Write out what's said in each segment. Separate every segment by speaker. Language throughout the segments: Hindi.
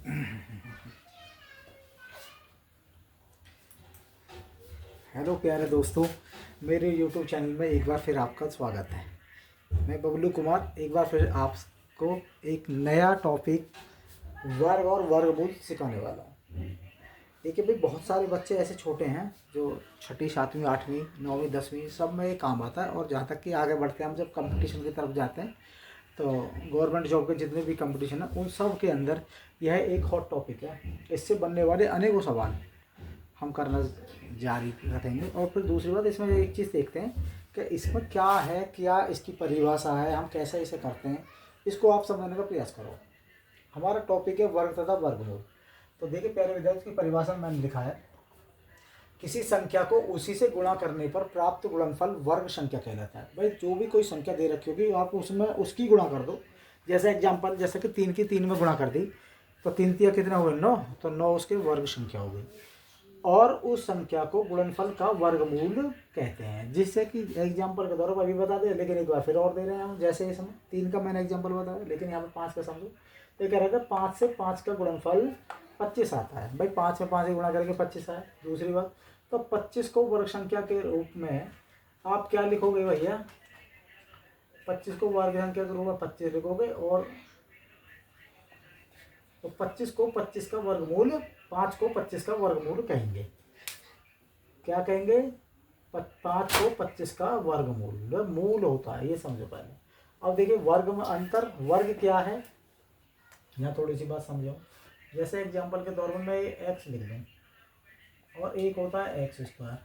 Speaker 1: हेलो प्यारे दोस्तों, मेरे YouTube चैनल में एक बार फिर आपका स्वागत है। मैं बबलू कुमार एक बार फिर आपको एक नया टॉपिक वर्ग और वर्गमूल सिखाने वाला हूँ। देखिए भाई, बहुत सारे बच्चे ऐसे छोटे हैं जो छठी, सातवीं, आठवीं, नौवीं, दसवीं सब में ये काम आता है। और जहाँ तक कि आगे बढ़ते हैं, हम जब कंपटीशन की तरफ जाते हैं तो गवर्नमेंट जॉब के जितने भी कंपटीशन है उन सब के अंदर यह एक हॉट टॉपिक है। इससे बनने वाले अनेकों सवाल हम करना जारी रखेंगे। और फिर दूसरी बात, इसमें एक चीज़ देखते हैं कि इसमें क्या है, क्या इसकी परिभाषा है, हम कैसे इसे करते हैं, इसको आप समझने का प्रयास करो। हमारा टॉपिक है वर्ग तथा वर्गमूल। तो देखिए प्यारे विद्यार्थी, की परिभाषा मैंने लिखा है, किसी संख्या को उसी से गुणा करने पर प्राप्त गुणनफल वर्ग संख्या कहलाता है। भाई, जो भी कोई संख्या दे रखी होगी आप उसमें उसकी गुणा कर दो। जैसे एग्जाम्पल, जैसे कि 3 की 3 में गुणा कर दी तो 3 तिया कितना हुए, 9, तो 9 उसके वर्ग संख्या हो गई। और उस संख्या को गुणनफल का वर्गमूल कहते हैं। जिससे कि एग्जाम्पल के तौर पर अभी बता दें, लेकिन एक बार फिर और दे रहे हैं हम। जैसे इसमें 3 का मैंने एग्जाम्पल बताया, लेकिन यहाँ पर 5 का समझो। तो कह रहा था 5 से 5 का गुणनफल 25 आता है। भाई, 5 में 5 गुणा करके 25 आए। दूसरी बात, तो 25 को वर्ग संख्या के रूप में आप क्या लिखोगे भैया? 25 को वर्ग संख्या के रूप में 25 लिखोगे। और तो 25 को 25 का वर्गमूल, 5 को 25 का वर्गमूल कहेंगे। क्या कहेंगे? 5 को 25 का वर्गमूल मूल होता है, ये समझो पहले। अब देखिए वर्ग में अंतर, वर्ग क्या है, यहाँ थोड़ी सी बात समझो। जैसे एग्जाम्पल के तौर पर मैं एक्स लिख दूँ और एक होता है एक्स स्क्वायर।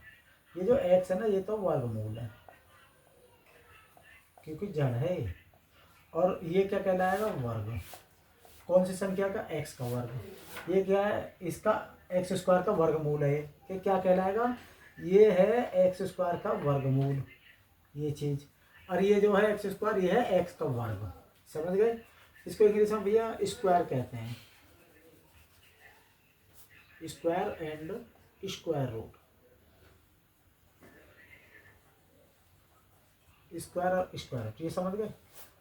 Speaker 1: ये जो एक्स है ना, ये तो वर्गमूल है क्योंकि जड़ है। और ये क्या कहलाएगा? वर्ग। कौन सी संख्या का? एक्स का वर्ग। ये क्या है? इसका एक्स स्क्वायर का वर्गमूल है। ये क्या कहलाएगा? ये है एक्स स्क्वायर का वर्गमूल, ये चीज। और ये जो है एक्स स्क्वायर, ये है एक्स का वर्ग। समझ गए? इसको इंग्लिश में भैया स्क्वायर कहते हैं, square and square root. Square और स्क्वायर रूट, ये समझ गए।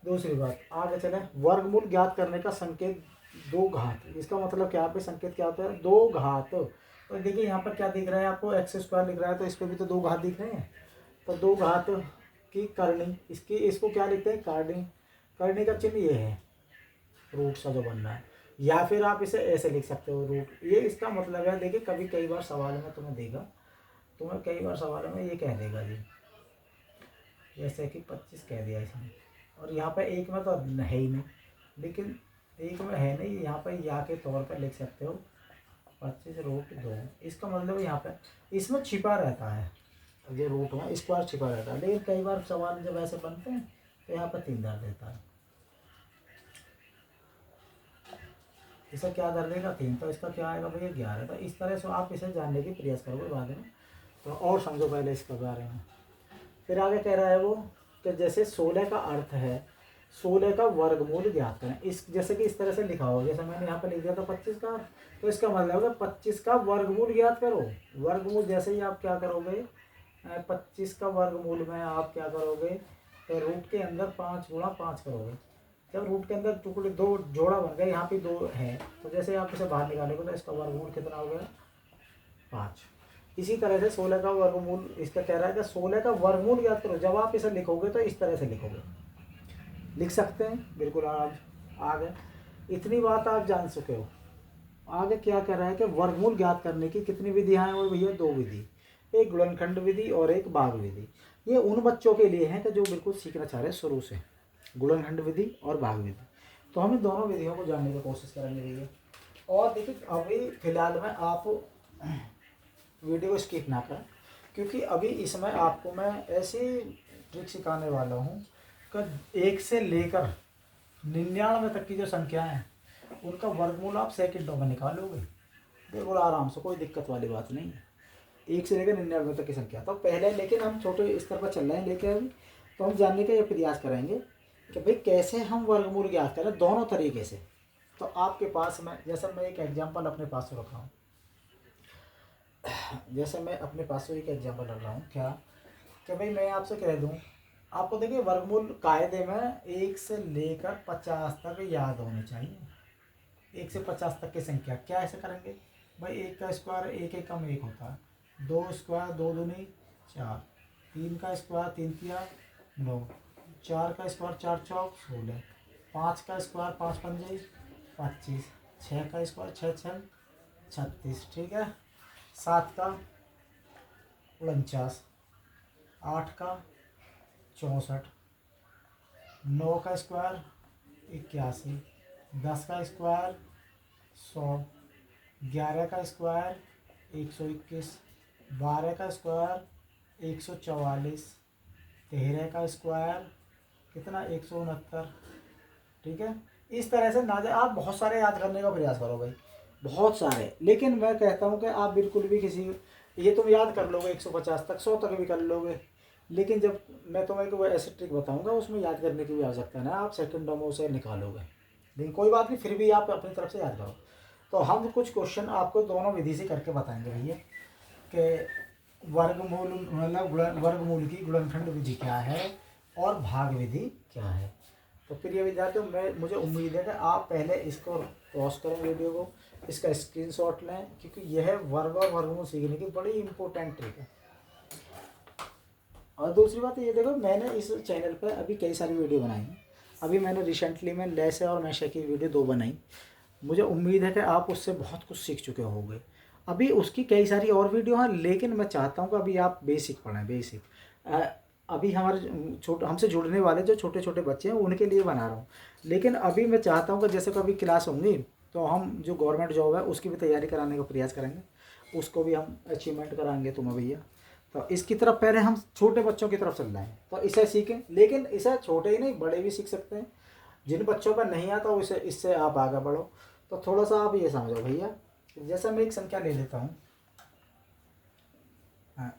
Speaker 1: दूसरी बात, आगे चले। वर्गमूल ज्ञात करने का संकेत दो घात। इसका मतलब क्या है? संकेत क्या होता है? दो घात। तो देखिए यहाँ पर क्या दिख रहा है आपको? एक्स स्क्वायर लिख रहा है, तो इस पर भी तो दो घात दिख रहे हैं। तो दो घात की करनी, इसकी इसको क्या लिखते हैं? करनी। करनी का चिन्ह ये है, रूट सा जो बन रहा है। या फिर आप इसे ऐसे लिख सकते हो, रूट। ये इसका मतलब है। देखिए कई बार सवाल में तुम्हें देगा, तुम्हें कई बार सवाल में ये कह देगा जी, जैसे कि 25 कह दिया इसने, और यहाँ पे एक में तो है ही नहीं, लेकिन एक में है नहीं, यहाँ पे या के तौर पे लिख सकते हो 25 रूट 2। इसका मतलब यहाँ पे इसमें छिपा रहता है, ये रूट में स्क्वायर छिपा रहता है। लेकिन कई बार सवाल जब ऐसे बनते हैं तो यहाँ पर 3 दर देता है। इसे क्या दर देगा? 3। तो इसका क्या आएगा भैया? 11। तो इस तरह से आप इसे जानने की प्रयास करोगे बाद में। तो और समझो पहले इसके बारे में। फिर आगे कह रहा है वो कि जैसे 16 का अर्थ है 16 का वर्गमूल ज्ञात करें। इस जैसे कि इस तरह से लिखा हो, जैसे मैंने यहाँ पे लिख दिया था 25 का, तो इसका मतलब है 25 का वर्गमूल ज्ञात करो। वर्गमूल जैसे ही आप क्या करोगे, 25 का वर्गमूल में आप क्या करोगे? तो रूट के अंदर 5 गुणा 5 करोगे। जब रूट के अंदर टुकड़े दो जोड़ा बन गया, यहाँ पे 2 है, तो जैसे आप इसे बाहर निकालोगे तो इसका वर्गमूल कितना हो गया? 5। इसी तरह से 16 का वर्गमूल, इसका कह रहा है कि 16 का वर्गमूल ज्ञात करो। जब आप इसे लिखोगे तो इस तरह से लिखोगे, लिख सकते हैं बिल्कुल। आज आगे इतनी बात आप जान चुके हो। आगे क्या कह रहा है कि वर्गमूल ज्ञात करने की कितनी विधियां हैं? और भैया 2 विधि, एक गुणनखंड विधि और एक भाग विधि। ये उन बच्चों के लिए है कि जो बिल्कुल सीखना चाह रहे हैं शुरू से, गुणनखंड विधि और भाग विधि। तो हम इन दोनों विधियों को जानने की कोशिश करेंगे भैया। और देखिए अभी फिलहाल में आप वीडियो को स्किप ना करें, क्योंकि अभी इसमें आपको मैं ऐसी ट्रिक सिखाने वाला हूँ कि 1 से लेकर 99 तक की जो संख्याएं हैं उनका वर्गमूल आप सेकंडों में निकालोगे, बिल्कुल आराम से, कोई दिक्कत वाली बात नहीं है। 1 से लेकर 99 तक की संख्या। तो पहले, लेकिन हम छोटे स्तर पर चल रहे हैं लेके अभी, तो हम जानने का ये प्रयास करेंगे कि भाई कैसे हम वर्गमूल ज्ञात करें दोनों तरीके से। तो आपके पास मैं, जैसे मैं एक एग्जाम्पल अपने पास रख रहा हूँ, जैसे मैं अपने पास से एक एग्जाम्पल रख रहा हूँ, क्या कि भाई मैं आपसे कह दूँ आपको, देखिए वर्गमूल कायदे में 1 से लेकर 50 तक याद होने चाहिए। 1 से 50 तक की संख्या क्या ऐसे करेंगे भाई, 1 का स्क्वायर 1 1 कम 1 होता है, 2 स्क्वायर 2 दूनी 4, 3 का स्क्वायर 3 तिया 9, 4 का स्क्वायर 4 चौक 16, 5 का स्क्वायर 5 पंजे 25, 6 का स्क्वायर 6 छः 36, ठीक है। 7 का 49, 8 का 64, 9 का स्क्वायर 81, 10 का स्क्वायर 100, 11 का स्क्वायर 121, 12 का स्क्वायर 144, 13 का स्क्वायर कितना 169, ठीक है। इस तरह से ना आप बहुत सारे याद करने का प्रयास करो भाई, बहुत सारे। लेकिन मैं कहता हूँ कि आप बिल्कुल भी किसी, ये तुम याद कर लोगे 150 तक 100 तक भी कर लोगे, लेकिन जब मैं तुम्हें एक ऐसे ट्रिक बताऊंगा उसमें याद करने की भी आवश्यकता है, आप सेकंडों से निकालोगे, लेकिन कोई बात नहीं, फिर भी आप अपनी तरफ से याद करो। तो हम कुछ क्वेश्चन आपको दोनों विधि से करके बताएंगे भैया कि वर्गमूल मतलब वर्गमूल की गुणनखंड विधि क्या है और भाग विधि क्या है। तो प्रिय विद्यार्थियों, मुझे उम्मीद है कि आप पहले इसको पॉज करें वीडियो को, इसका स्क्रीनशॉट लें, क्योंकि यह वर्ग और वर्गमूल सीखने की बड़ी इंपॉर्टेंट ट्रिक है। और दूसरी बात ये देखो, मैंने इस चैनल पर अभी कई सारी वीडियो बनाई हैं। अभी मैंने रिसेंटली में लेसे और मैशे की वीडियो 2 बनाई। मुझे उम्मीद है कि आप उससे बहुत कुछ सीख चुके होंगे। अभी उसकी कई सारी और वीडियो हैं, लेकिन मैं चाहता हूँ कि अभी आप बेसिक पढ़ें, बेसिक। अभी हमारे हमसे जुड़ने वाले जो छोटे छोटे बच्चे हैं उनके लिए बना रहा हूँ, लेकिन अभी मैं चाहता हूँ कि जैसे कभी क्लास होंगी तो हम जो गवर्नमेंट जॉब है उसकी भी तैयारी कराने का प्रयास करेंगे, उसको भी हम अचीवमेंट कराएंगे तुम्हें भैया। तो इसकी तरफ पहले हम छोटे बच्चों की तरफ चल रहे हैं, तो इसे सीखें, लेकिन इसे छोटे ही नहीं बड़े भी सीख सकते हैं। जिन बच्चों का नहीं आता उसे इससे आप आगे बढ़ो। तो थोड़ा सा आप ये समझो भैया, जैसा मैं एक संख्या ले लेता हूँ,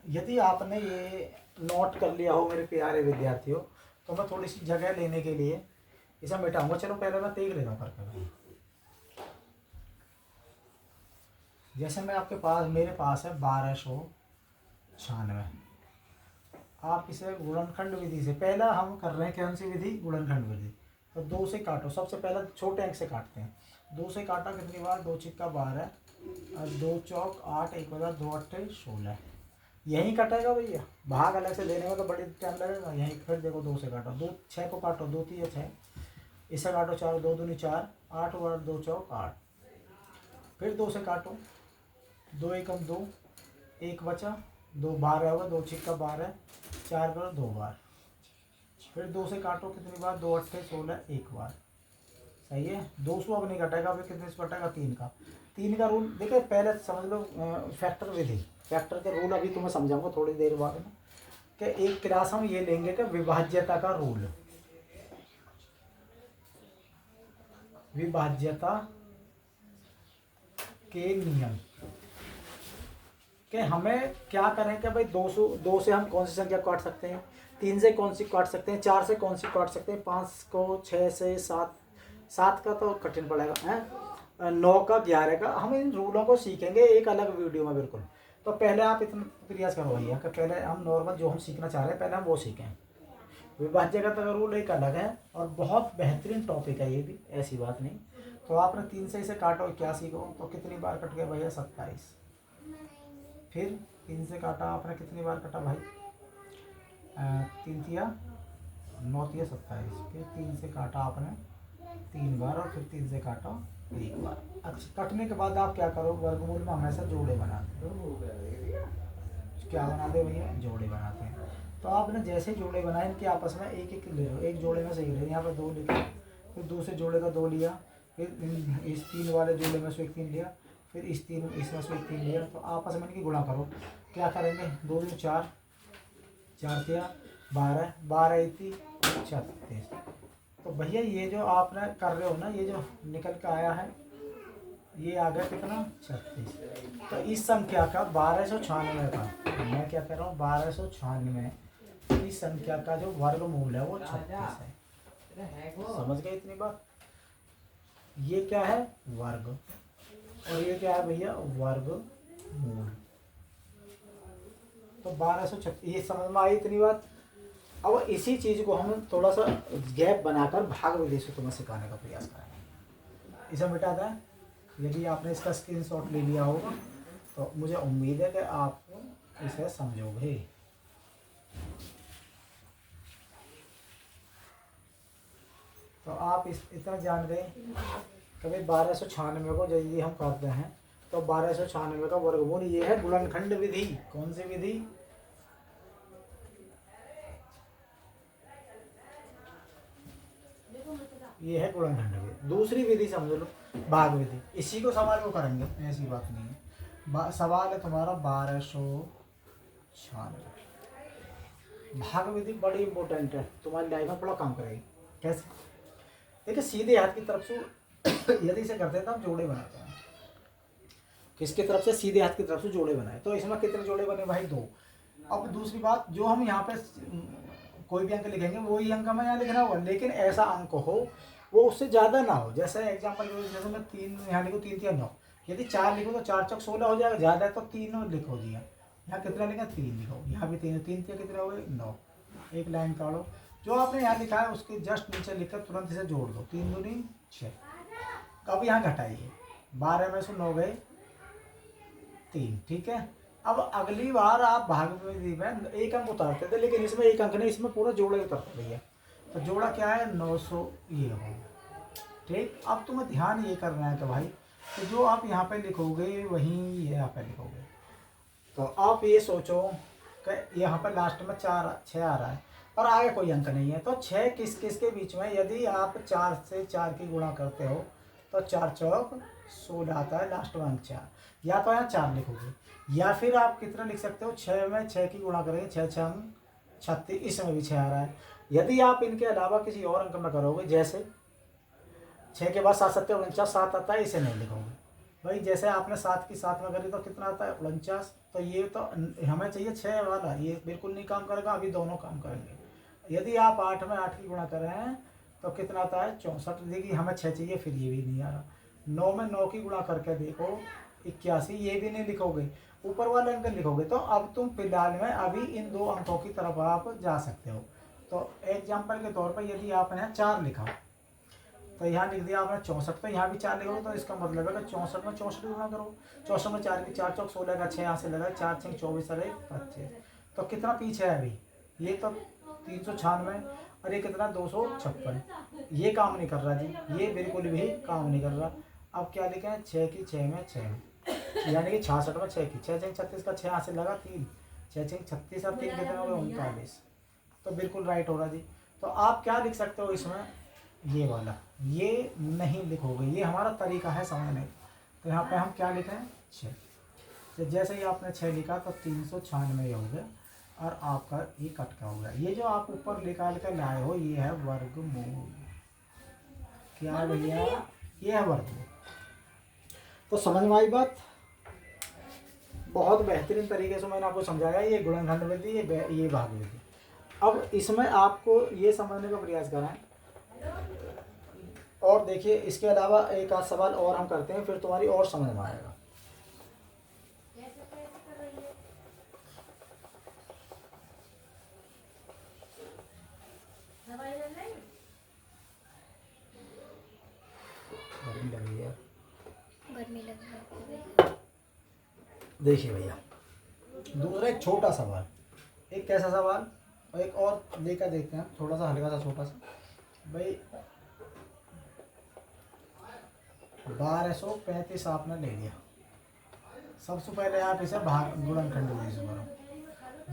Speaker 1: यदि आपने ये नोट कर लिया हो मेरे प्यारे विद्यार्थियों, तो मैं थोड़ी सी जगह लेने के लिए इसे मिटाऊंगा। चलो पहले मैं देख लेता हूँ करके। जैसे मैं आपके पास, मेरे पास है 1296। आप इसे गुणनखंड विधि से, पहला हम कर रहे हैं कौन सी विधि, गुणनखंड विधि। तो 2 से काटो, सबसे पहले छोटे अंक से काटते हैं। 2 से काटा कितनी बार, 2 छिक्का 12 और 2 चौक 8, 1 बजा 2 अट्ठे 16। यहीं कटेगा भैया, भाग अलग से देने में तो बड़ी टाइम लगेगा। यहीं फिर देखो 2 से काटो, 2 6 को काटो, 2 3 6, इसे काटो 4 2 दूनी 4, 8 बार 2 चौक 8, फिर 2 से काटो, 2 एकम 2, 1 बचा, 2 12 होगा, 2 छिक्का 12, 4 करो 2 बार, फिर 2 से काटो कितनी बार, 2 अट्ठे 16 1 बार, सही है। 200 अब नहीं कटेगा, फिर कितने से कटेगा 3 का। 3 का रूल देखिए, पहले समझ लो फैक्टर विधि, फैक्टर के रूल अभी तुम्हें समझाऊंगा थोड़ी देर बाद में। कि एक क्लास हम ये लेंगे कि विभाज्यता का रूल, विभाज्यता के नियम, कि हमें क्या करें कि भाई 2 से हम कौन सी संख्या काट सकते हैं, 3 से कौन सी काट सकते हैं, 4 से कौन सी काट सकते हैं, 5 को 6 से 7, 7 का तो कठिन पड़ेगा है, 9 का 11 का। हम इन रूलों को सीखेंगे एक अलग वीडियो में बिल्कुल। तो पहले आप इतना प्रयास करो भैया कि पहले हम नॉर्मल जो हम सीखना चाह रहे हैं पहले हम वो सीखें। विभाज्यता का रूल एक अलग है और बहुत बेहतरीन टॉपिक है ये भी, ऐसी बात नहीं। तो आपने 3 से इसे काटो 81 को, तो कितनी बार कट गया भैया 27। फिर 3 से काटा आपने, कितनी बार कटा भाई, 3 तिया 9 तिया 27। फिर 3 से काटा आपने 3 बार, और फिर 3 से काटा 1 बार। अच्छा, कटने के बाद आप क्या करो, वर्गमूल में हमेशा जोड़े बनाते हैं। क्या बनाते हैं भैया, जोड़े बनाते हैं। तो आपने जैसे जोड़े बनाए इनके आपस में एक एक ले लो, एक जोड़े में से ही ले, यहाँ पर 2 लिखा, फिर दूसरे जोड़े का 2 लिया, फिर इस 3 वाले जोड़े में से एक 3 लिया, फिर इस 3 इसमें से एक 3 लिया। तो आपस में इनकी गुणा करो, क्या करेंगे, 2 दूनी 4, 4 तिया 12, 12 इतनी 36। तो भैया ये जो आपने कर रहे हो ना, ये जो निकल के आया है ये आ गया कितना 36। तो इस संख्या का 1296 का, मैं क्या कर रहा हूँ 1296, इस संख्या का जो वर्गमूल है वो 36 है। समझ गए इतनी बात। ये क्या है, वर्ग, और ये क्या है भैया, वर्गमूल। तो 1236, ये समझ में आई इतनी बात। अब इसी चीज को हम थोड़ा सा गैप बनाकर भाग विधि से तुम्हें सिखाने का प्रयास करेंगे। इसे मिटा दें। यदि आपने इसका स्क्रीनशॉट ले लिया होगा तो मुझे उम्मीद है कि आप इसे समझोगे। तो आप इतना जान गए कभी 1296 को यदि हम करते हैं तो 1296 का वर्गमूल ये है गुणनखंड विधि। कौन सी विधि? ये है गुणनखंड विधि। दूसरी विधि समझ लो, भाग विधि। इसी को सवाल को करेंगे, ऐसी बात नहीं है। सवाल है तुम्हारा 1296। भाग विधि बड़ी इंपॉर्टेंट है, तुम्हारी लाइफ में बड़ा काम करेगी। कैसे? देखिए, सीधे हाथ की तरफ से यदि इसे करते हैं तो हम जोड़े बनाते हैं। किसकी तरफ से? सीधे हाथ की तरफ से जोड़े बनाए। तो इसमें कितने जोड़े बने भाई? 2। अब दूसरी बात, जो हम यहाँ पे कोई भी अंक लिखेंगे वही अंक हमें यहाँ लिखना होगा, लेकिन ऐसा अंक हो वो उससे ज़्यादा ना हो। जैसे एग्जाम्पल, जैसे मैं 3 यहाँ लिखूँ, 3 3 9। यदि 4 लिखूँ तो 4 चौक 16 हो जाएगा। ज़्यादा है तो 3 लिखो दिया। यहाँ कितना लिखा? 3 लिखो। यहाँ भी 3 3 कितने हो गए? 9। एक लाइन काढ़ो, जो आपने यहाँ लिखा है उसके जस्ट नीचे लिखकर तुरंत इसे जोड़ दो। 3 दूनी 6। अब यहाँ घटाइए, 12 में से 9 गए 3। ठीक है। अब अगली बार आप भाग विधि में एक अंक उतारते थे, लेकिन इसमें एक अंक नहीं, इसमें पूरा जोड़ा उतारते भैया। तो जोड़ा क्या है? 900 ये हो। ठीक। अब तुम्हें ध्यान ये करना है कि भाई, तो जो आप यहाँ पे लिखोगे वहीं ये यहाँ पे लिखोगे। तो आप ये सोचो कि यहाँ पर लास्ट में 6 आ रहा है और आगे कोई अंक नहीं है, तो 6 किस किस के बीच में? यदि आप 4 से 4 की गुणा करते हो तो 4 चौक 16 आता है, लास्ट में अंक 4। या तो यहाँ 4 लिखोगे, या फिर आप कितना लिख सकते हो? 6 में 6 की गुणा करेंगे, 6 6 36, इसमें भी 6 आ रहा है। यदि आप इनके अलावा किसी और अंक में करोगे, जैसे 6 के बाद 7 7 49, 7 आता है, इसे नहीं लिखोगे भाई। जैसे आपने 7 की 7 में करी तो कितना आता है? 49। तो ये तो हमें चाहिए 6 वाला, ये बिल्कुल नहीं काम करेगा। अभी दोनों काम करेंगे। यदि आप 8 में 8 की गुणा कर रहे हैं तो कितना आता है? 64। देखिए, हमें 6 चाहिए, फिर ये भी नहीं आ रहा। 9 में 9 की गुणा करके देखो, 81। ये भी नहीं लिखोगे, ऊपर वाले अंक लिखोगे। तो अब तुम फिलहाल में अभी इन 2 अंकों की तरफ आप जा सकते हो। तो एग्जाम्पल के तौर पर यदि आपने 4 लिखा तो यहाँ लिख दिया आपने 64। तो यहाँ भी 4 लिखोगे, तो इसका मतलब है कि 64 में 64 गुणा करो। 64 में 4 की 4 चौक 16 का 6 यहाँ से लगा, 4 6 24 और 1 25। तो कितना पीछे है अभी? ये तो 396 और ये कितना? 256। ये काम नहीं कर रहा जी, ये बिल्कुल भी काम नहीं कर रहा। अब क्या लिखे हैं? 6 की 6 में 6, यानी कि 66 में 6 की 6 6 36 का 6 यहाँ से लगा 3, 6 6 36 और 3 कितने हो गए? 39। तो बिल्कुल राइट हो रहा जी। तो आप क्या लिख सकते हो इसमें? ये वाला, ये नहीं लिखोगे, ये हमारा तरीका है समझने। तो यहाँ पे हम क्या लिखें? 6। तो जैसे ही आपने 6 लिखा तो 396 हो गया और आपका ये कट का हो गया। ये जो आप ऊपर निकाल कर लाए हो ये है वर्गमूल। क्या है भैया? ये है वर्गमूल। तो समझ में आई बात? बहुत बेहतरीन तरीके से मैंने आपको समझाया। ये गुणनखंड विधि, ये भाग विधि। अब इसमें आपको ये समझने का प्रयास करें। और देखिए, इसके अलावा एक आध सवाल और हम करते हैं, फिर तुम्हारी और समझ में आएगा। गर्मी लग रही है। देखिए भैया, दूसरा एक छोटा सवाल, एक कैसा सवाल और एक और लेकर देखते हैं, थोड़ा सा हल्का सा छोटा सा भाई। 1235 आपने ले लिया। सबसे पहले आप इसे भाग गुणनखंड विधि से करो।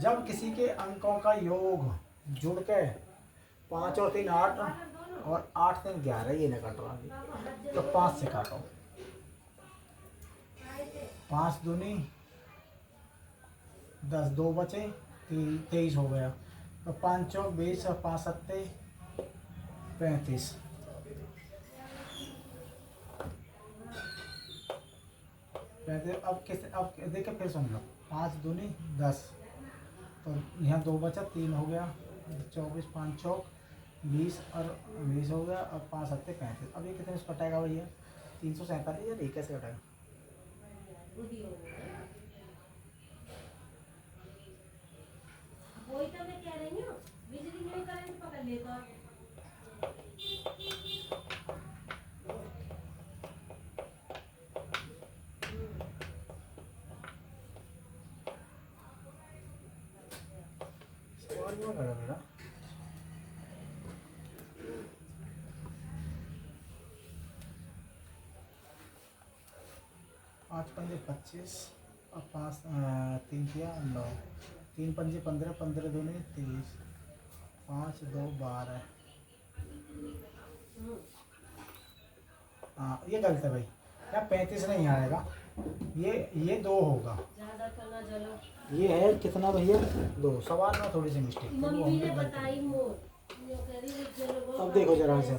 Speaker 1: जब किसी के अंकों का योग जुड़ के 5 और 3 8 और 8 3 11, ये नहीं कट रहा, तो 5 से काटो। 5 दूनी 10, 2 बचे, 23 हो गया। तो 5 चौक 20 और 5 सत्ते 35। अब देखिए, फिर सुन लो। 5 दूनी 10, तो यहाँ 2 बचा, 3 हो गया, 24 5 चौक 20 और 20 हो गया और 5 सत्ते 35। अब ये कितने से कटेगा भैया? 347। यार ये कैसे कटेगा? वही तो मैं कह रही हूँ, बिजली नहीं करंट पकड़ लेगा। पाँच पंजे 25 और पाँच तीन किया 9, तीन पंजे 15, 15 दूनी 30, 5 2 12। हाँ ये गलत है भाई, क्या 35 नहीं आएगा, ये 2 होगा। ये है कितना भैया 2, सवाल में थोड़ी सी मिस्टेक थी, वो हम पे गलत। अब देखो जरा से,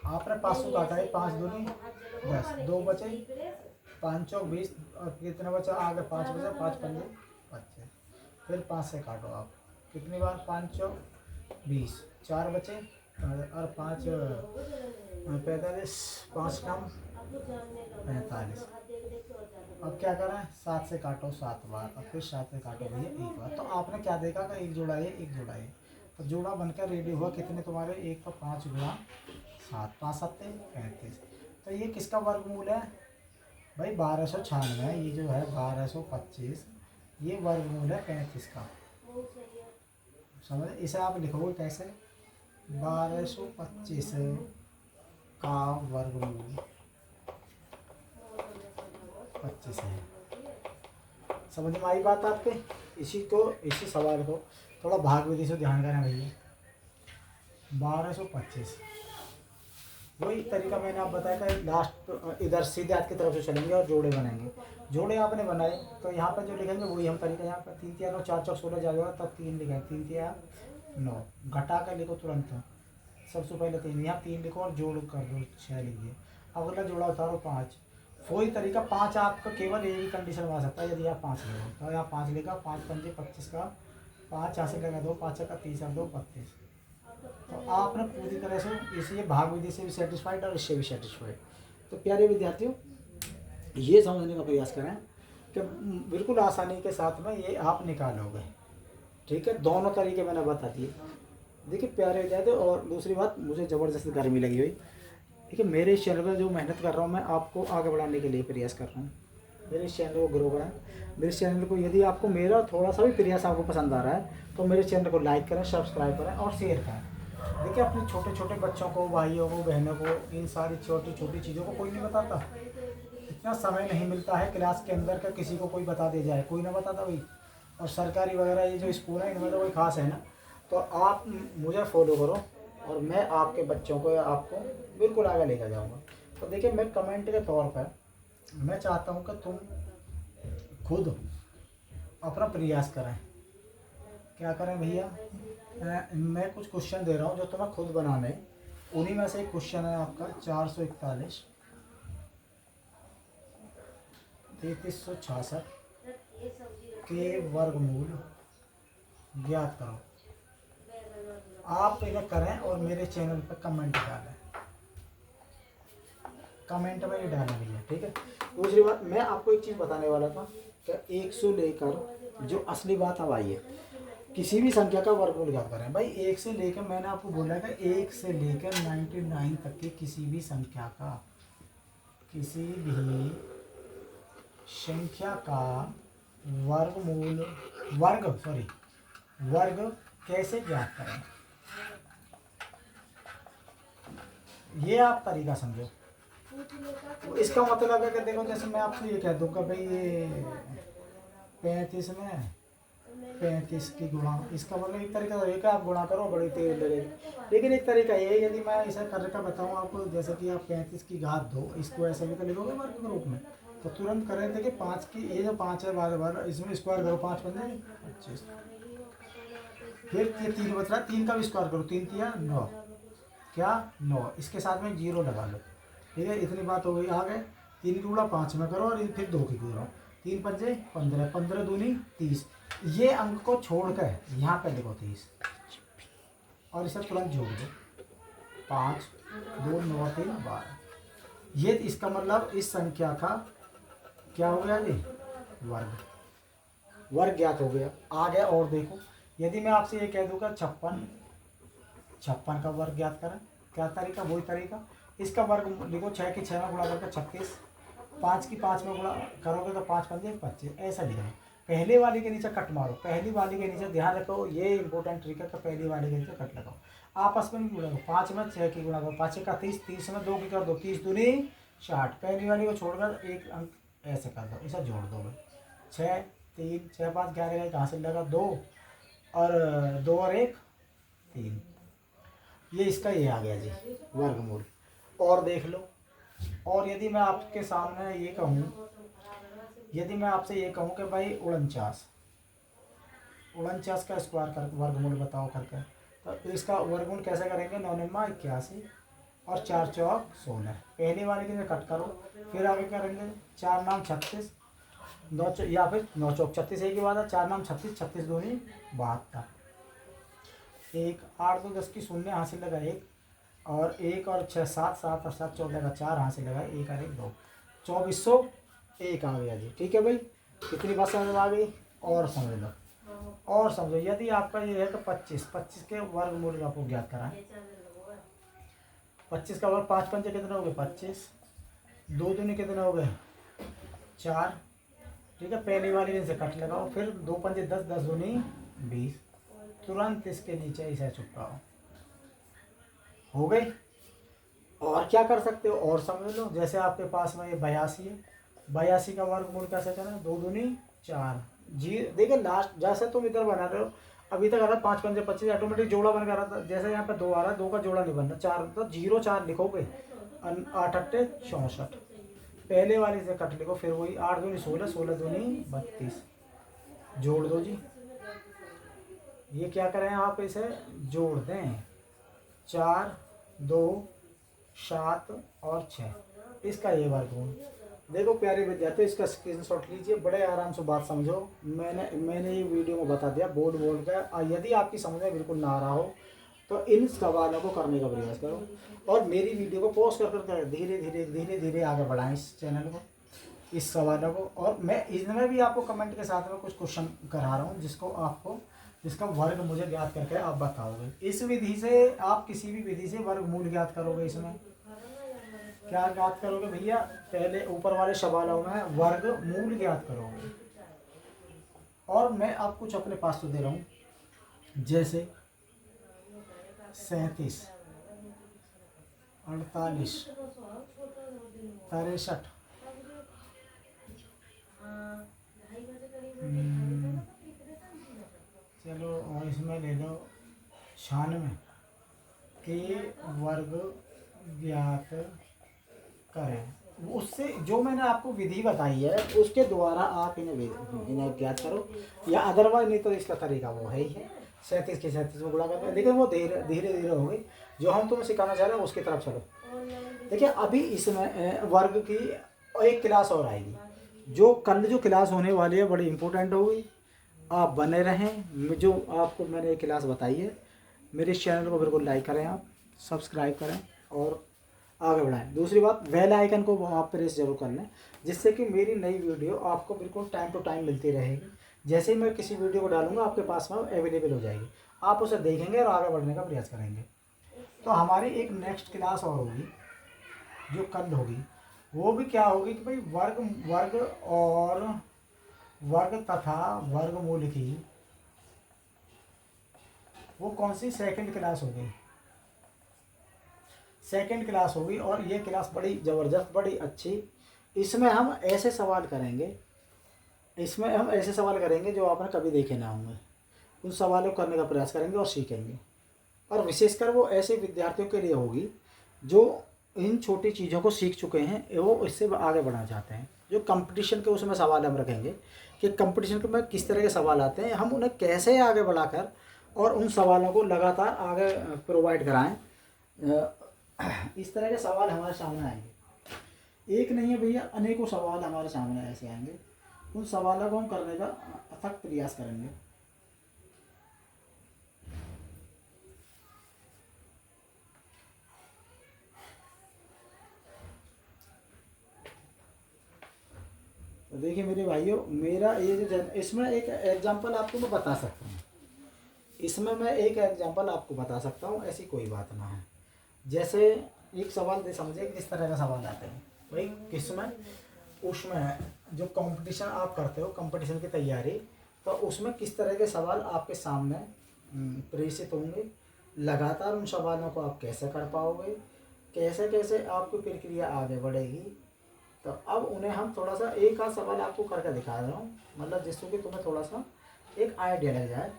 Speaker 1: आपने 500 काटा है, 5 दूनी 10, 2 बचे, 5 चौक 20 और कितना बचा आगे 5 बचा, 5 पंजे 25। फिर 5 से काटो आप, कितनी बार 5 चौक 20, 4 बचे और 5 45, 5 कम 45। अब क्या करें, 7 से काटो 7 बार और फिर 7 से काटो भैया 1 बार। तो आपने क्या देखा कि एक जोड़ा ये एक जोड़ा ये, तो जोड़ा बनकर रेडी हुआ कितने तुम्हारे, 1 तो 5 गुणा 7, 5 7 35। तो ये किसका वर्गमूल है भाई, 1296 है। ये जो है 1225, ये वर्गमूल है 35 का। समझ, इसे आप लिखोगे कैसे, 1225 का वर्गमूल 25 है। समझ में आई बात आपके। इसी सवाल को थोड़ा भाग विधि से ध्यान करें भैया। 1225 वही तरीका मैंने आप बताया था, लास्ट इधर सीधे हाथ की तरफ से चलेंगे और जोड़े बनाएंगे। जोड़े आपने बनाए तो यहाँ पर जो लिखेंगे वही हम तरीका, यहाँ पर 3 3 9 4 4 16 जाएगा, तब 3 लिखेंगे, 3 3 9, घटा कर लिखो तुरंत, सबसे पहले 3, यहाँ 3 लिखो और जोड़ कर दो 6 लिखिए। अगला जोड़ा उतारो 5, वही तरीका 5 आपका केवल एक ही कंडीशन में आ सकता है, यदि आप 5 ले तो यहाँ 5 लेगा, 5 पंजे 25 का 5 यहाँ से लेगा 2, 5 का 30 और 2 32। तो आपने पूरी तरह से इसलिए भाग विधि से भी सेटिस्फाइड और इससे भी सेटिस्फाइड। तो प्यारे विद्यार्थियों, ये समझने का प्रयास करें कि बिल्कुल आसानी के साथ में ये आप निकालोगे। ठीक है, दोनों तरीके मैंने बता दिए। देखिए प्यारे विद्यार्थी, और दूसरी बात, मुझे ज़बरदस्त गर्मी लगी हुई। देखिए मेरे इस चैनल पर जो मेहनत कर रहा हूँ मैं, आपको आगे बढ़ाने के लिए प्रयास कर रहा हूँ। मेरे इस चैनल को ग्रो कराएं। मेरे चैनल को, यदि आपको मेरा थोड़ा सा भी प्रयास आपको पसंद आ रहा है तो मेरे चैनल को लाइक करें, सब्सक्राइब करें और शेयर करें। देखिए अपने छोटे छोटे बच्चों को, भाइयों को, बहनों को, इन सारी छोटी छोटी चीज़ों को कोई नहीं बताता। इतना समय नहीं मिलता है क्लास के अंदर का किसी को कोई बता दे जाए, कोई ना बताता भाई। और सरकारी वगैरह ये जो स्कूल है इनमें तो कोई खास है ना। तो आप मुझे फॉलो करो और मैं आपके बच्चों को या आपको बिल्कुल आगे लेकर जाऊँगा। तो देखिए मैं कमेंट के तौर पर मैं चाहता हूँ कि तुम खुद अपना प्रयास करें। क्या करें भैया, मैं कुछ क्वेश्चन दे रहा हूँ जो तुम्हें खुद बनाने। उन्हीं में से एक क्वेश्चन है आपका 441 3366 के वर्गमूल ज्ञात करो। आप इन्हें करें और मेरे चैनल पर कमेंट डालें, कमेंट में ही डालें भैया। ठीक है, दूसरी बात मैं आपको एक चीज़ बताने वाला था कि 1 से लेकर जो असली बात अब आई है, किसी भी संख्या का वर्गमूल ज्ञात करें भाई। 1 से लेकर, मैंने आपको बोला कि 1 से लेकर 99 तक की किसी भी संख्या का वर्गमूल वर्ग कैसे ज्ञात करें, ये आप तरीका समझो। इसका मतलब है कि देखो, जैसे मैं आपसे ये कह दूँ कि भाई ये 35 में 35 की गुणा, इसका मतलब एक तरीका है कि आप गुणा करो, बड़ी तेज लगेगी। लेकिन एक तरीका ये है, यदि मैं इसे करके बताऊँ आपको, जैसे कि आप 35 की घात 2, इसको ऐसे भी तो लिखोगे वर्ग के रूप में, तो तुरंत करें। देखिए 5 की, ये जो 5 है बार इसमें स्क्वायर करो, 5 पंजे 25। फिर ये 3 बच रहा है, 3 का भी स्क्वायर करो, 3 तिया 9, क्या 9, इसके साथ में 0 लगा लो। ठीक है, इतनी बात हो गई। आगे 3 की गुणा 5 में करो और फिर 2 की गुणा, 3 पंजे 15, 15 दूनी 30। ये अंक को छोड़कर यहाँ पे लिखो 30 और इसे तुरंत जोड़ दो, 5 2 9 3 12। ये इसका मतलब इस संख्या का क्या हो गया जी, वर्ग ज्ञात हो गया। आगे और देखो, यदि मैं आपसे ये कह दूँगा 56 का वर्ग ज्ञात करें, क्या तरीका, वही तरीका। इसका वर्ग लिखो, 6 की 6 में गुणा करके 36, 5 की 5 में गुणा करोगे तो 5 पंजे 25, ऐसा लिखना। पहले वाली के नीचे कट मारो, पहली वाली के नीचे ध्यान रखो, ये इंपॉर्टेंट ट्रिक है कि पहली वाली के नीचे कट लगाओ। आपस में भी गुणा करो, 5 में 6 की गुणा करो, 5 का 30, 30 में 2 की कर दो, 30 दूनी 60, पहली वाली को छोड़कर एक अंक ऐसे कर दो, इसे जोड़ दो भाई। 6 3 6 5 11 का कहाँ से लगा 2 और 2 और 1 3, ये इसका ये आ गया जी वर्गमूल। और देख लो, और यदि मैं आपके सामने ये कहूँ, यदि मैं आपसे ये कहूँ कि भाई 49 का स्क्वायर कर वर्गमूल बताओ करके, तो इसका वर्गमूल कैसे करेंगे? 9 9 81 और 4 चौक 16, पहले वाले के लिए कट करो, फिर आगे करेंगे 4 नाम 36, 9 या फिर 9 चौक 36 एक ही बात है, 4 नाम 36, 36 दूनी 72, 1 8 2 10 की शून्य हासिल लगा 1, और 1 और 6 7 7 और 7 14 का 4 हासिल लगा 1 और 1 2, 2401 आ गया जी। ठीक है भाई, कितनी बात समझ में आ गई? और समझ लो, और समझो, यदि आपका ये है तो 25 के वर्गमूल आपको ज्ञात कराएं। 25 का वर्ग 5 पंचे कितने हो गए? 25, 2 दूनी कितने हो गए? 4। ठीक है, पहली वाली दिन से कट लगाओ, फिर 2 पंचे 10, 10 दूनी 20, तुरंत इसके नीचे इसे चिपकाओ, हो गई। और क्या कर सकते हो और समझ लो, जैसे आपके पास में ये 82 है, 82 का वर्गमूल कैसे करें? 2 दूनी 4 जी। देखिए लास्ट जैसे तुम इधर बना रहे हो, अभी तक आ रहा 5 पंजे 25, ऑटोमेटिक जोड़ा बन कर रहा था, जैसे यहाँ पे 2 आ रहा है, 2 का जोड़ा नहीं बनना, 4 तो 0 4 लिखोगे, 8 8 64, पहले वाली से कट लिखो, फिर वही 8 दूनी 16, 16 दूनी 32, जोड़ दो जी। ये क्या करें आप, इसे जोड़ दें, 4 2 7 और 6, इसका ये वर्गमूल। देखो प्यारे विद्यार्थी, इसका स्क्रीनशॉट लीजिए, बड़े आराम से बात समझो। मैंने ये वीडियो में बता दिया बोल कर, यदि आपकी समझ में बिल्कुल ना आ रहा हो तो इन सवालों को करने का प्रयास करो, और मेरी वीडियो को पॉज कर धीरे धीरे धीरे धीरे आगे बढ़ाएं इस चैनल को, इस सवालों को। और मैं इसमें भी आपको कमेंट के साथ में कुछ क्वेश्चन करा रहा हूँ, जिसका वर्ग मुझे ज्ञात करके आप बताओगे। इस विधि से आप किसी भी विधि से वर्गमूल ज्ञात करोगे। इसमें क्या ज्ञात करोगे भैया? पहले ऊपर वाले सवालों में वर्गमूल ज्ञात करोगे। और मैं आपको कुछ अपने पास तो दे रहा हूँ, जैसे 37 48 63, चलो और इसमें ले लो 96 के वर्ग ज्ञात करें। उससे जो मैंने आपको विधि बताई है उसके द्वारा आप इन्हें ज्ञात करो, या अदरवाइज नहीं तो इसका तरीका वो है ही है, 37 के 37 में गुणा करते, लेकिन वो धीरे धीरे होगी। जो हम तुम्हें सिखाना चाह रहे हैं उसकी तरफ चलो। देखिए अभी इसमें वर्ग की एक क्लास और आएगी, जो कल जो क्लास होने वाली है बड़ी इंपॉर्टेंट होगी, आप बने रहें। जो आपको मैंने एक क्लास बताई है, मेरे इस चैनल को बिल्कुल लाइक करें, आप सब्सक्राइब करें और आगे बढ़ाएं। दूसरी बात, बेल आइकन को आप प्रेस जरूर कर लें, जिससे कि मेरी नई वीडियो आपको बिल्कुल टाइम टू टाइम मिलती रहेगी। जैसे ही मैं किसी वीडियो को डालूंगा आपके पास में अवेलेबल हो जाएगी, आप उसे देखेंगे और आगे बढ़ने का प्रयास करेंगे। तो हमारी एक नेक्स्ट क्लास और होगी जो कल होगी, वो भी क्या होगी कि भाई वर्ग और वर्ग तथा वर्गमूल की वो कौन सी सेकंड क्लास होगी, सेकंड क्लास होगी। और ये क्लास बड़ी ज़बरदस्त, बड़ी अच्छी। इसमें हम ऐसे सवाल करेंगे, जो आपने कभी देखे ना होंगे। उन सवालों को करने का प्रयास करेंगे और सीखेंगे। और विशेषकर वो ऐसे विद्यार्थियों के लिए होगी जो इन छोटी चीज़ों को सीख चुके हैं, वो इससे आगे बढ़ना चाहते हैं। जो कंपटीशन के उसमें सवाल हम रखेंगे कि कंपटीशन में किस तरह के सवाल आते हैं, हम उन्हें कैसे आगे बढ़ाकर और उन सवालों को लगातार आगे प्रोवाइड कराएं। इस तरह के सवाल हमारे सामने आएंगे, एक नहीं है भैया, अनेकों सवाल हमारे सामने ऐसे आएंगे। उन सवालों को हम करने का अथक प्रयास करेंगे। तो देखिए मेरे भाइयों, मेरा ये जो इसमें एक एग्जांपल आपको मैं बता सकता हूँ, ऐसी कोई बात ना है। जैसे एक सवाल दे समझे किस तरह का सवाल आते हैं भाई, किसमें, उसमें जो कंपटीशन आप करते हो, कंपटीशन की तैयारी, तो उसमें किस तरह के सवाल आपके सामने प्रेषित होंगे, लगातार उन सवालों को आप कैसे कर पाओगे, कैसे कैसे आपकी प्रक्रिया आगे बढ़ेगी। तो अब उन्हें हम थोड़ा सा एक आध सवाल आपको करके दिखा रहा हूँ, मतलब जिससे कि तुम्हें थोड़ा सा एक आइडिया लग जाए।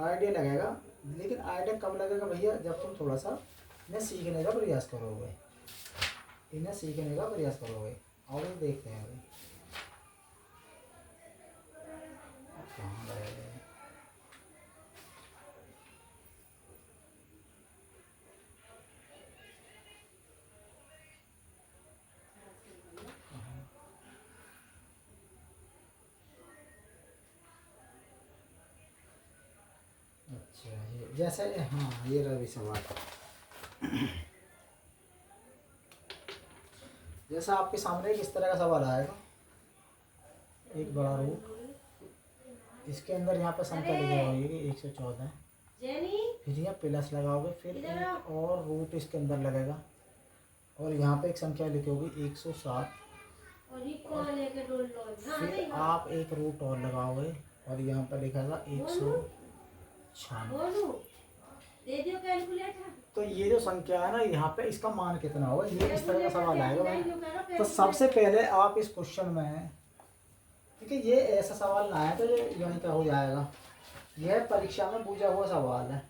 Speaker 1: आइडिया लगेगा, लेकिन आइडिया कब लगेगा भैया, जब तुम थोड़ा सा इन्हें सीखने का प्रयास करोगे, इन्हें सीखने का प्रयास करोगे। और ये देखते हैं भाई कहाँ गए। अच्छा ये जैसे, हाँ ये रवि सवाल, जैसा आपके सामने एक इस तरह का सवाल आएगा, एक बड़ा रूट, इसके अंदर यहाँ पर संख्या लिखी होगी 114, फिर यहाँ प्लस लगाओगे, फिर एक और रूट इसके अंदर लगेगा, और यहाँ पे एक संख्या लिखी होगी 107, फिर आप एक रूट और लगाओगे और यहाँ पर लिखा था 196। तो ये जो संख्या है ना, यहाँ पे इसका मान कितना होगा, ये इस तरह का सवाल आएगा भाई। तो सबसे पहले आप इस क्वेश्चन में, ठीक है, ये ऐसा सवाल ना है तो ये यहीं का हो जाएगा। यह परीक्षा में पूछा हुआ सवाल है,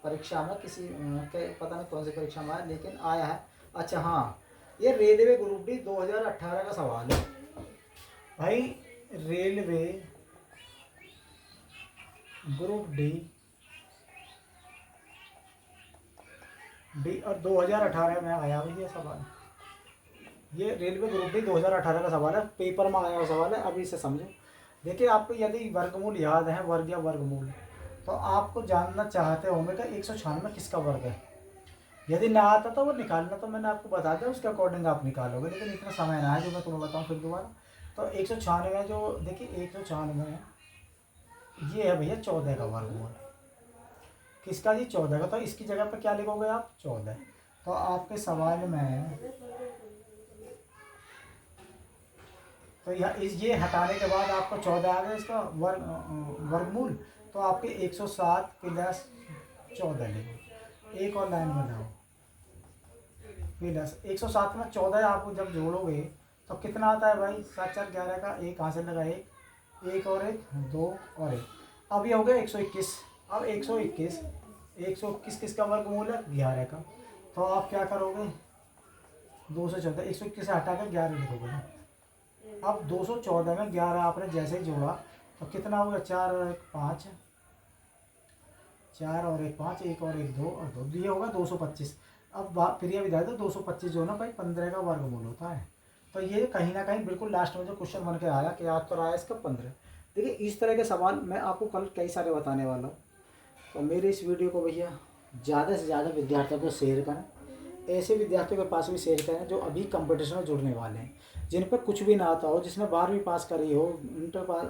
Speaker 1: परीक्षा में किसी पता नहीं कौन सी परीक्षा में है, लेकिन आया है। अच्छा हाँ, ये रेलवे ग्रुप डी 2018 का सवाल है भाई। रेलवे ग्रुप डी और 2018 में आया हुआ ये सवाल। ये रेलवे ग्रुप डी 2018 का सवाल है, पेपर में आया हुआ सवाल है। अभी इसे समझो। देखिए, आपको यदि वर्गमूल याद है, वर्ग या वर्गमूल, तो आपको जानना चाहते होंगे कि 196 किसका वर्ग है। यदि ना आता तो वो निकालना तो मैंने आपको बता दिया, उसके अकॉर्डिंग आप निकालोगे, लेकिन इतना समय ना है जो मैं तुम्हें बताऊँ फिर दोबारा। तो 196 जो देखिए 196 ये है भैया 14 का वर्गमूल। किसका जी? 14 का। तो इसकी जगह पर क्या लिखोगे आप? 14। तो आपके सवाल में तो ये हटाने के बाद आपको 14 आ गया इसका वर्गमूल। तो आपके 107 प्लस 14 लिखो, एक और लाइन बनाओ, प्लस 107 में 14 आपको जब जोड़ोगे तो कितना आता है भाई? 7 4 11 का एक कहाँ से लगा? एक और एक, 2 और 1। अब ये हो गया 121। अब 121 किसका वर्गमूल है? 11 का। तो आप क्या करोगे? 214, 121 से हटा कर 11 लिखोगे ना। अब 214 में 11 आपने जैसे ही जोड़ा तो कितना होगा? 4 और 1 5, 4 और 1 5, 1 और 1 2 और 2, ये होगा 225। अब प्रिय विद्यार्थी, तो 225 जो ना भाई 15 का वर्गमूल होता है। तो ये कहीं ना कहीं बिल्कुल लास्ट में जो क्वेश्चन बन के आया कि आज तो आया इसका 15। देखिए, इस तरह के सवाल मैं आपको कल कई सारे बताने वाला हूँ। तो मेरे इस वीडियो को भैया ज़्यादा से ज़्यादा विद्यार्थियों को शेयर करें। ऐसे विद्यार्थियों के पास भी शेयर करें जो अभी कंपटीशन में जुड़ने वाले हैं, जिन पर कुछ भी ना आता हो, जिसने 12वीं पास करी हो, इंटर पास,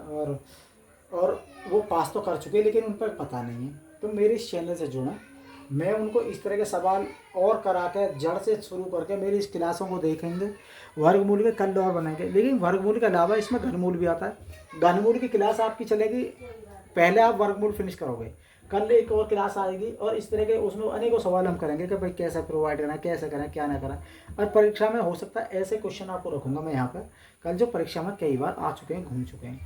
Speaker 1: और वो पास तो कर चुके हैं लेकिन उन पर पता नहीं है। तो मेरे इस चैनल से जुड़ा, मैं उनको इस तरह के सवाल और करा के जड़ से शुरू करके मेरी इस क्लासों को देखेंगे। वर्गमूल के कल और बनाएंगे, लेकिन वर्गमूल के अलावा इसमें घनमूल भी आता है। घनमूल की क्लास आपकी चलेगी, पहले आप वर्गमूल फिनिश करोगे, कल एक और क्लास आएगी, और इस तरह के उसमें अनेकों सवाल हम करेंगे कि भाई कैसे प्रोवाइड करना है, कैसे करें, क्या ना करें। और परीक्षा में हो सकता है ऐसे क्वेश्चन आपको रखूँगा मैं यहाँ पर कल, जो परीक्षा में कई बार आ चुके हैं, घूम चुके हैं।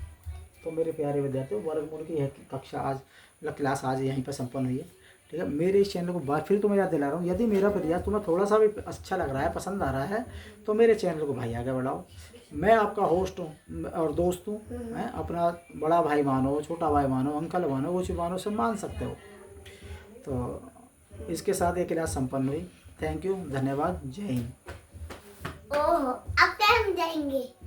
Speaker 1: तो मेरे प्यारे विद्यार्थियों, वर्गमूल की कक्षा आज, मतलब क्लास आज यहीं पर संपन्न हुई है। ठीक है, मेरे इस चैनल को बात फिर तुम्हें याद दिला रहा हूँ, यदि मेरा प्रयास तुम्हें थोड़ा सा भी अच्छा लग रहा है, पसंद आ रहा है, तो मेरे चैनल को भाई आगे बढ़ाओ। मैं आपका होस्ट हूँ और दोस्त हूँ। मैं अपना बड़ा भाई मानो, छोटा भाई मानो, अंकल मानो, वो मानो, से मान सकते हो। तो इसके साथ ये क्लास संपन्न हुई। थैंक यू, धन्यवाद, जय हिंद।
Speaker 2: ओह, अब क्या हम जाएंगे?